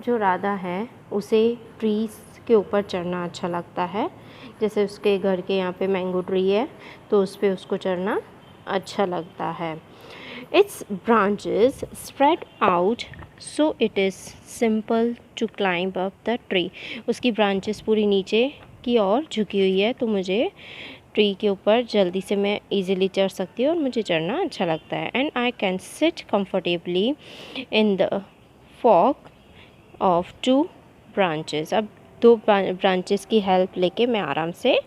जो राधा है उसे ट्रीज़ के ऊपर चढ़ना अच्छा लगता है। जैसे उसके घर के यहाँ पे मैंगो ट्री है तो उस पे उसको चढ़ना अच्छा लगता है। Its branches spread out so it is simple to climb up the tree. उसकी ब्रांचेस पूरी नीचे की ओर झुकी हुई है तो मुझे ट्री के ऊपर जल्दी से मैं इजीली चढ़ सकती हूँ और मुझे चढ़ना अच्छा लगता है। And I can sit comfortably in the fork of two branches. अब दो ब्रांचेस की हेल्प लेके मैं आराम से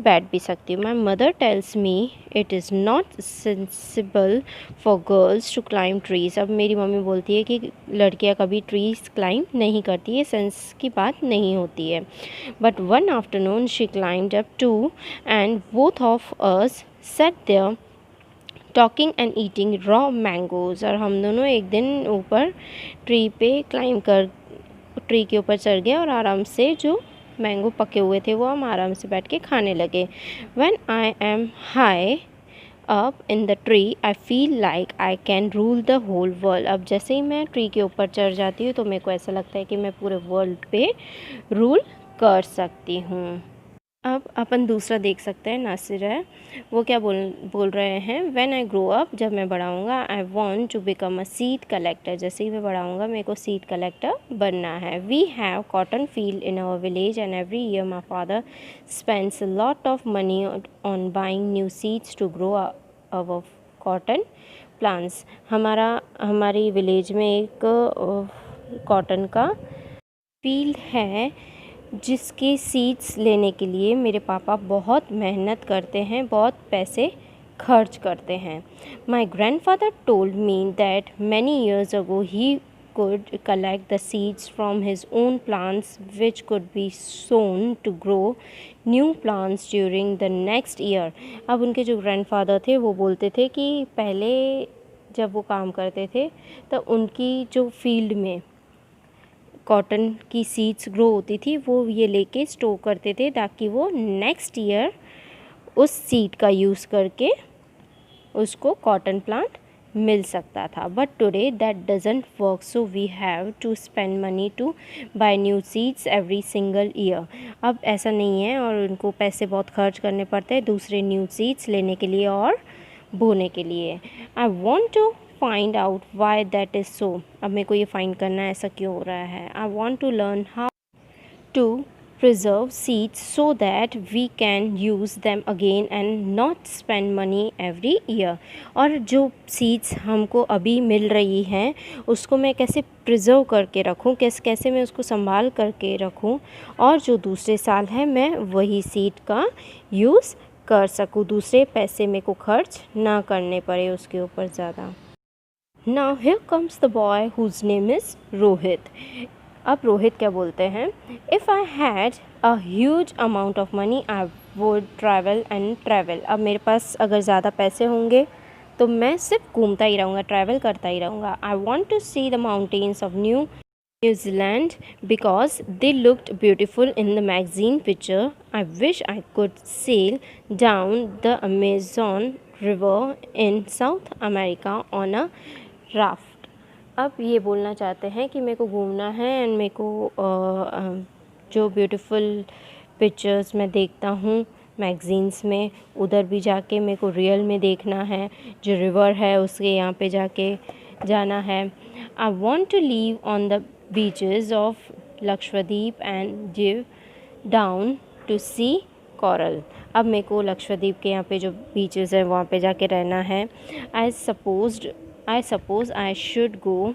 बैठ भी सकती हूँ। My mother tells me it is not sensible for girls to climb trees. अब मेरी मम्मी बोलती है कि लड़कियाँ कभी ट्रीज़ क्लाइंब नहीं करती, ये सेंस की बात नहीं होती है। But one afternoon she climbed up too and both of us sat there talking and eating raw mangoes. और हम दोनों एक दिन ऊपर ट्री पे क्लाइंब कर ट्री के ऊपर चढ़ गए और आराम से जो मैंगो पके हुए थे वो हम आराम से बैठ के खाने लगे। When I am high up in the tree I feel like I can rule the whole world. अब जैसे ही मैं ट्री के ऊपर चढ़ जाती हूँ तो मेरे को ऐसा लगता है कि मैं पूरे वर्ल्ड पे रूल कर सकती हूँ। अब अपन दूसरा देख सकते हैं, नासिर है वो क्या बोल रहे हैं। व्हेन आई ग्रो अप, जब मैं बड़ा होऊंगा, I want to become a seed collector. जैसे ही मैं बड़ा होऊंगा मेरे को सीड कलेक्टर बनना है। We have cotton field in our village and every year my father spends a lot of money on buying new seeds to grow our cotton plants. हमारी विलेज में एक कॉटन का फील्ड है जिसके seeds लेने के लिए मेरे पापा बहुत मेहनत करते हैं, बहुत पैसे खर्च करते हैं। माई grandfather told me that many years ago he could collect the seeds from his own plants which could be sown to grow new plants during the next year। अब उनके जो ग्रैंडफादर थे वो बोलते थे कि पहले जब वो काम करते थे तो उनकी जो फील्ड में कॉटन की सीड्स ग्रो होती थी वो ये लेके स्टोर करते थे ताकि वो नेक्स्ट ईयर उस सीड का यूज़ करके उसको कॉटन प्लांट मिल सकता था। But today that doesn't work, so we have to spend money to buy new seeds every single year. अब ऐसा नहीं है और उनको पैसे बहुत खर्च करने पड़ते हैं दूसरे न्यू सीड्स लेने के लिए और बोने के लिए। I want to find out why that is so. अब मेरे को ये फाइंड करना है ऐसा क्यों हो रहा है। I want to learn how to preserve seeds so that we can use them again and not spend money every year। और जो seeds हमको अभी मिल रही हैं उसको मैं कैसे प्रिजर्व करके रखूँ, कैसे मैं उसको संभाल करके रखूँ और जो दूसरे साल है मैं वही सीड का यूज़ कर सकूँ, दूसरे पैसे मेरे को खर्च ना करने पड़े उसके ऊपर ज़्यादा। Now here comes the boy whose name is Rohit. अब रोहित क्या बोलते हैं, if I had a huge amount of money I would travel and travel. अब मेरे पास अगर ज़्यादा पैसे होंगे तो मैं सिर्फ घूमता ही रहूँगा, ट्रैवल करता ही रहूँगा। I want to see the mountains of New Zealand because they looked beautiful in the magazine picture. I wish I could sail down the Amazon river in South America on a raft. अब ये बोलना चाहते हैं कि मेरे को घूमना है एंड मेरे को जो ब्यूटीफुल पिक्चर्स मैं देखता हूँ मैगज़ीन्स में उधर भी जाके मेरे को रियल में देखना है, जो रिवर है उसके यहाँ पे जाके जाना है। I want to live on the beaches of Lakshadweep and give down to see coral. अब मेरे को लक्षद्वीप के यहाँ पे जो बीचेस हैं वहाँ पे जाके रहना है। I suppose I should go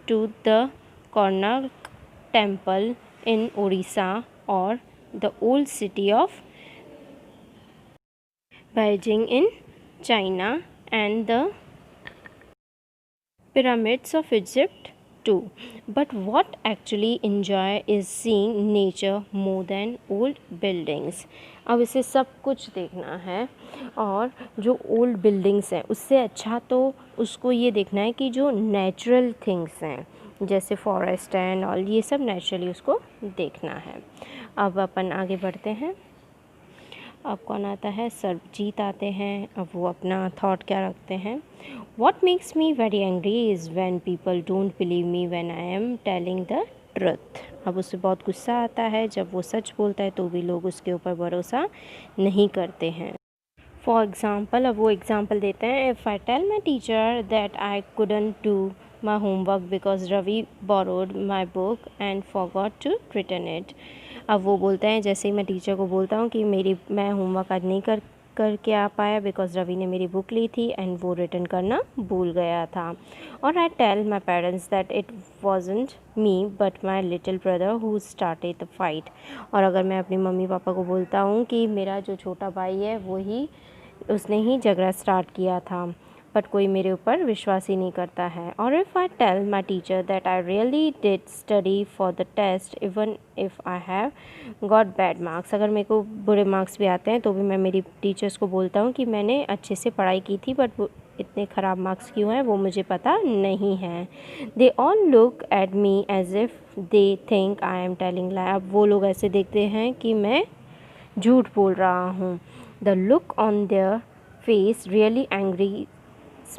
to the Konark temple in Orissa or the old city of Beijing in China and the pyramids of Egypt too. But what actually enjoy is seeing nature more than old buildings। अब इसे सब कुछ देखना है और जो old buildings हैं उससे अच्छा तो उसको ये देखना है कि जो नेचुरल थिंग्स हैं जैसे फॉरेस्ट एंड ऑल, ये सब नेचुरली उसको देखना है। अब अपन आगे बढ़ते हैं। अब कौन आता है, सरबजीत आते हैं। अब वो अपना थॉट क्या रखते हैं। What makes me very angry is when people don't believe me when I am telling the truth. अब उसे बहुत गुस्सा आता है जब वो सच बोलता है तो भी लोग उसके ऊपर भरोसा नहीं करते हैं। फॉर एग्ज़ाम्पल, अब वो एग्ज़ाम्पल देते हैं, if I tell my teacher that I couldn't do my homework because Ravi borrowed my book and forgot to return it. अब वो बोलते हैं, जैसे ही मैं टीचर को बोलता हूँ कि मैं होमवर्क आज नहीं करके आ पाया बिकॉज रवि ने मेरी बुक ली थी एंड वो रिटर्न करना भूल गया था। और I tell my parents that it wasn't me but my little brother who started the fight. और अगर मैं अपनी मम्मी पापा को बोलता हूँ कि मेरा जो छोटा भाई है उसने ही झगड़ा स्टार्ट किया था, बट कोई मेरे ऊपर विश्वास ही नहीं करता है। और if I tell my teacher that I really did study for the test even if I have got bad marks, अगर मेरे को बुरे मार्क्स भी आते हैं तो भी मैं मेरी टीचर्स को बोलता हूँ कि मैंने अच्छे से पढ़ाई की थी, बट वो इतने ख़राब मार्क्स क्यों हैं वो मुझे पता नहीं है। They all look at me as if they think I am telling lie. अब वो लोग ऐसे देखते हैं कि मैं झूठ बोल रहा हूँ। The look on their face really angry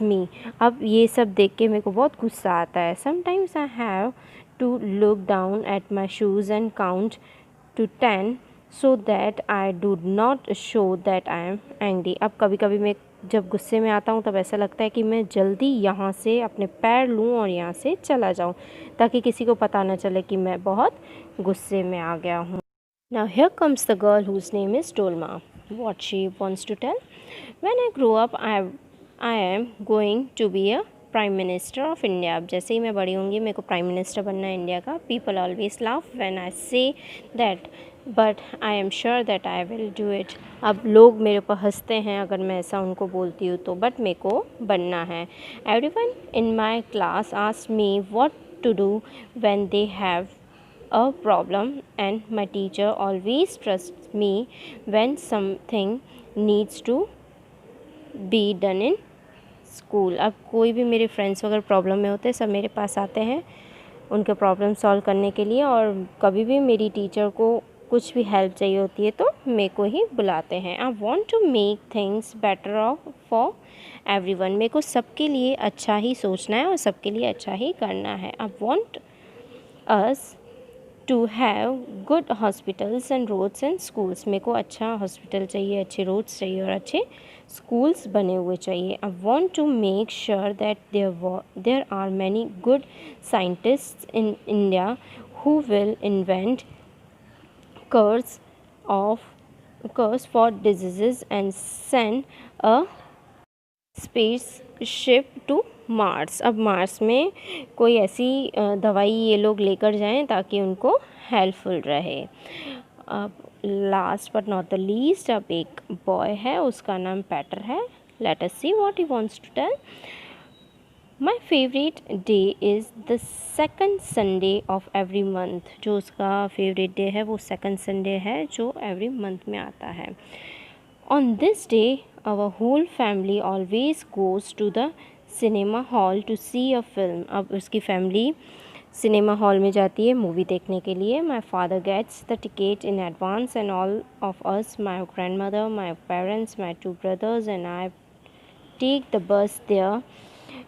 मी। अब ये सब देख के मेरे को बहुत गुस्सा आता है। Sometimes I have to look down at my shoes and count to 10 so that I do not show that I am angry. अब कभी कभी मैं जब गुस्से में आता हूँ तब ऐसा लगता है कि मैं जल्दी यहाँ से अपने पैर लूँ और यहाँ से चला जाऊँ, ताकि किसी को पता ना चले कि मैं बहुत गुस्से में आ गया हूँ। Now here comes the girl whose name is Dolma. What she wants to tell? When I grow up, I am going to be a Prime Minister of India. अब जैसे ही मैं बड़ी होंगी मेरे को प्राइम मिनिस्टर बनना है इंडिया का। People always laugh when I say that, but I am sure that I will do it. अब लोग मेरे ऊपर हंसते हैं अगर मैं ऐसा उनको बोलती हूँ तो, बट मेरे को बनना है। Everyone in my class asks me what to do when they have a problem and my teacher always trusts me when something needs to be done in school. अब कोई भी मेरे फ्रेंड्स वगैरह प्रॉब्लम में होते हैं, सब मेरे पास आते हैं उनके प्रॉब्लम सॉल्व करने के लिए, और कभी भी मेरी टीचर को कुछ भी हेल्प चाहिए होती है तो मेरे को ही बुलाते हैं। I want to make things better off for everyone. मेरे को सबके लिए अच्छा ही सोचना है और सबके लिए अच्छा ही करना है। I want us to have good hospitals and roads and schools. मेरे को अच्छा हॉस्पिटल चाहिए, अच्छे रोड्स चाहिए और अच्छे स्कूल्स बने हुए चाहिए। I want to make sure that there are many good scientists in India who will invent cures for diseases and send a spaceship to Mars. अब मार्स में कोई ऐसी दवाई ये लोग लेकर जाएं ताकि उनको हेल्पफुल रहे। अब last but not the least, अब एक बॉय है उसका नाम पैटर है। Let us see what he wants to tell. My favourite day is the second Sunday of every month. जो उसका फेवरेट डे है वो सेकंड संडे है जो एवरी मंथ में आता है। On this day our whole family always goes to the cinema hall to see a film. अब उसकी फैमिली सिनेमा हॉल में जाती है मूवी देखने के लिए। My father gets the ticket in advance and all of us, my grandmother, my parents, my 2 brothers and I take the bus there.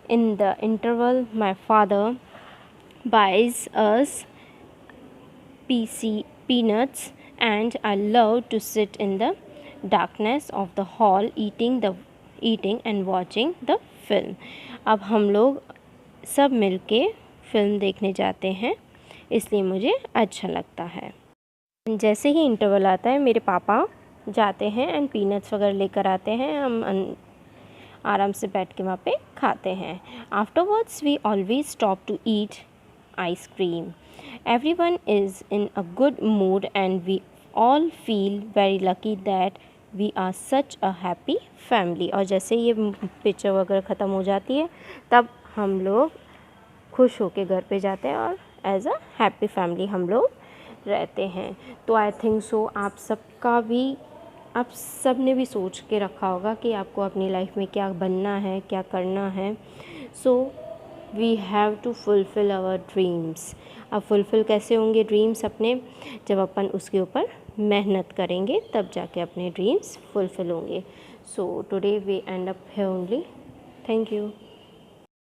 In the interval, my father buys us peanuts and I love to sit in the darkness of the hall eating and watching the film. अब हम लोग सब मिलके film देखने जाते हैं, इसलिए मुझे अच्छा लगता है। जैसे ही इंटरवल आता है मेरे पापा जाते हैं एंड पीनट्स वगैरह लेकर आते हैं, हम आराम से बैठ के वहाँ पे खाते हैं। Afterwards we always stop to eat ice cream. Everyone is in a good mood and we all feel very lucky that we are such a happy family. और जैसे ये पिक्चर वगैरह ख़त्म हो जाती है तब हम लोग खुश होके घर पे जाते हैं और एज अ हैप्पी फैमिली हम लोग रहते हैं। तो आई थिंक सो आप सब ने भी सोच के रखा होगा कि आपको अपनी लाइफ में क्या बनना है, क्या करना है। So we have to fulfil our dreams. अब फुलफ़िल कैसे होंगे ड्रीम्स अपने, जब अपन उसके ऊपर मेहनत करेंगे तब जाके अपने ड्रीम्स फुलफ़िल होंगे। So today we end up here only. Thank you.